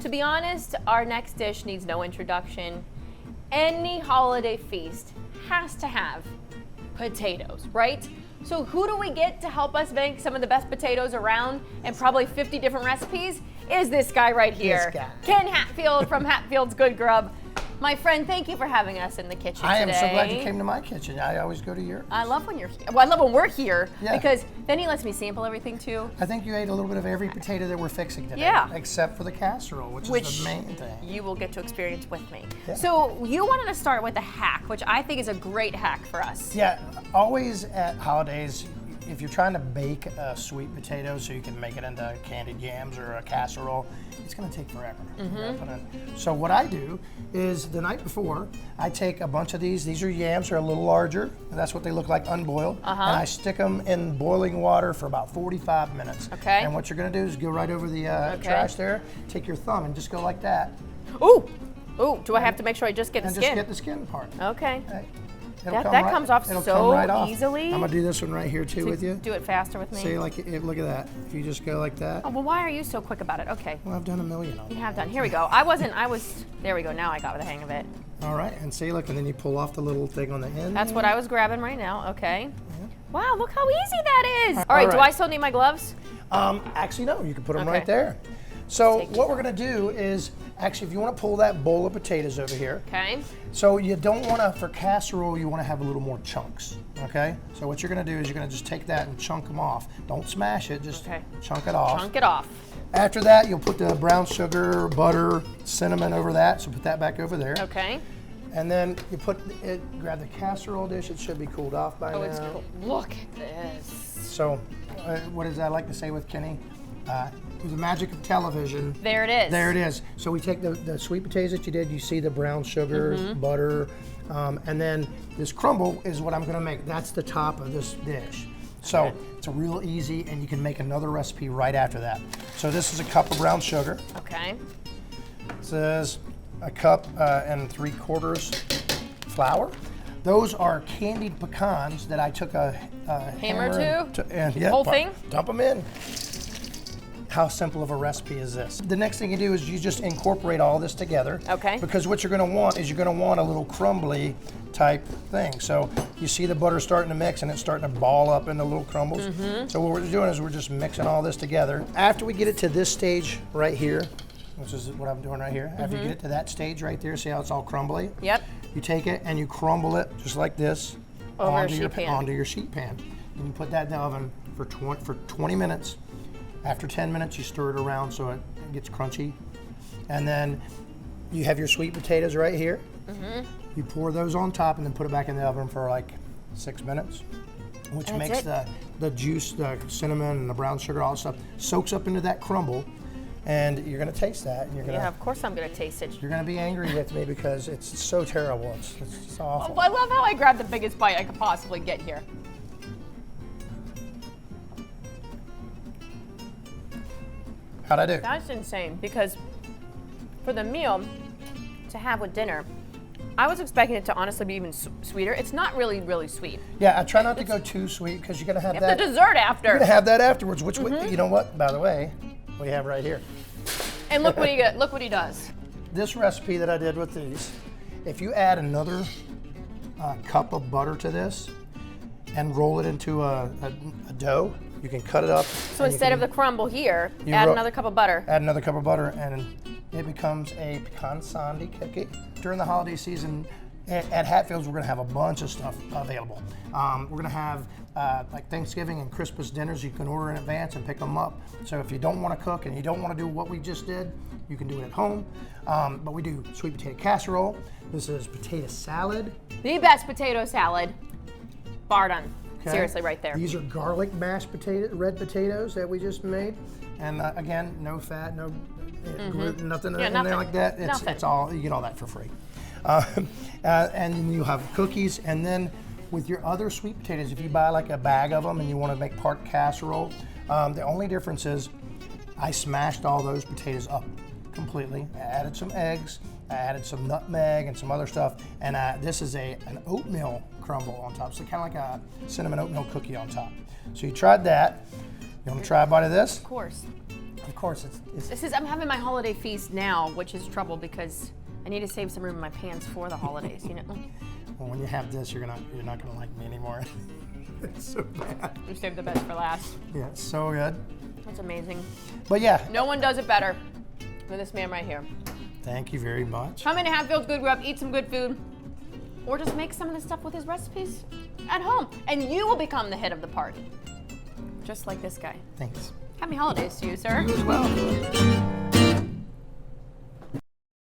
To be honest, our next dish needs no introduction. Any holiday feast has to have potatoes, right? So who do we get to help us make some of the best potatoes around and probably 50 different recipes? Is this guy right here. This guy. Ken Hatfield from Hatfield's Good Grub. My friend, thank you for having us in the kitchen today. I am so glad you came to my kitchen. I always go to yours. I love when you're here. Well, I love when we're here Yeah. because then he lets me sample everything too. I think you ate a little bit of every potato that we're fixing today. Yeah. Except for the casserole, which is the main thing. You will get to experience with me. Yeah. So you wanted to start with a hack, which I think is a great hack for us. Yeah, always at holidays, if you're trying to bake a sweet potato so you can make it into candied yams or a casserole, it's gonna take forever. So what I do is the night before, I take a bunch of these are yams, they're a little larger, and that's what they look like unboiled, and I stick them in boiling water for about 45 minutes. Okay. And what you're gonna do is go right over the trash there, take your thumb and just go like that. Ooh, ooh, do I have to make sure I just get the And skin? just get the skin part. Okay. It'll That comes off it'll so come right off. easily. I'm gonna do this one right here too with you. Do it faster with me. See, like, look at that. If you just go like that. Oh, well, why are you so quick about it? Okay. Well, I've done a million of You them. have done. Here we go. There we go. Now I got the hang of it. All right, and see, look, and then you pull off the little thing on the end. That's what I was grabbing right now. Okay. Wow, look how easy that is. All right, do right. I still need my gloves? Actually, no, you can put them Okay. right there. So Take what we're gonna do is, actually, if you wanna pull that bowl of potatoes over here, Okay. so you don't wanna, for casserole, you wanna have a little more chunks, okay? So what you're gonna do is you're gonna just take that and chunk them off. Don't smash it, just Okay. chunk it off. Chunk it off. After that, you'll put the brown sugar, butter, cinnamon over that, so put that back over there. Okay. And then you grab the casserole dish, it should be cooled off by now. Oh, it's cool. Look at this. So, what does I like to say with Kenny? Through the magic of television. There it is. There it is. So we take the sweet potatoes that you did, you see the brown sugar, butter, and then this crumble is what I'm gonna make. That's the top of this dish. So it's a real easy, and you can make another recipe right after that. So this is a cup of brown sugar. Okay. This is a cup and 3/4 flour. Those are candied pecans that I took a Hammer to? and Whole thing? Dump them in. How simple of a recipe is this? The next thing you do is you just incorporate all this together. Okay. Because what you're gonna want is you're gonna want a little crumbly type thing. So you see the butter starting to mix and it's starting to ball up into little crumbles. So what we're doing is we're just mixing all this together. After we get it to this stage right here, which is what I'm doing right here, after you get it to that stage right there, see how it's all crumbly? Yep. You take it and you crumble it just like this Over a onto sheet pan. onto your sheet pan. And you put that in the oven for 20 minutes. After 10 minutes, you stir it around so it gets crunchy. And then you have your sweet potatoes right here. You pour those on top and then put it back in the oven for like 6 minutes, which That's makes it? the juice, the cinnamon and the brown sugar, all that stuff, soaks up into that crumble. And you're gonna taste that. And you're gonna, Yeah, of course I'm gonna taste it. You're gonna be angry with me because it's so terrible. It's awful. Oh, I love how I grabbed the biggest bite I could possibly get here. How'd I do? That's insane because for the meal to have with dinner, I was expecting it to honestly be even sweeter. It's not really, really sweet. Yeah, I try not to go too sweet because you're gonna have You that. have the dessert after. You're gonna have that afterwards. Which you know what? By the way, we have right here. And look what he does. This recipe that I did with these, if you add another cup of butter to this and roll it into a dough, you can cut it up. So instead of the crumble here, add another cup of butter. Add another cup of butter, and it becomes a pecan sandy cookie. During the holiday season, at Hatfield's, we're gonna have a bunch of stuff available. We're gonna have like Thanksgiving and Christmas dinners. You can order in advance and pick them up. So if you don't wanna cook and you don't wanna do what we just did, you can do it at home. But we do sweet potato casserole. This is potato salad. The best potato salad, bar done. Okay. Seriously, right there. These are garlic mashed red potatoes that we just made. And again, no fat, no gluten, nothing in there like that. It's all, you get all that for free. And then you have cookies, and then with your other sweet potatoes, if you buy like a bag of them and you want to make part casserole, the only difference is I smashed all those potatoes up completely. I added some eggs, I added some nutmeg and some other stuff, and this is an oatmeal crumble on top, so kind of like a cinnamon oatmeal cookie on top. So you tried that. You want to try a bite of this? Of course. Of course, I'm having my holiday feast now, which is trouble because I need to save some room in my pants for the holidays, you know? Well, when you have this, you're not gonna like me anymore. It's so bad. You saved the best for last. Yeah, it's so good. That's amazing. But yeah. No one does it better than this man right here. Thank you very much. Come into Hatfield's Good Grub, eat some good food, or just make some of this stuff with his recipes at home, and you will become the hit of the party. Just like this guy. Thanks. Happy holidays to you, sir. You as well.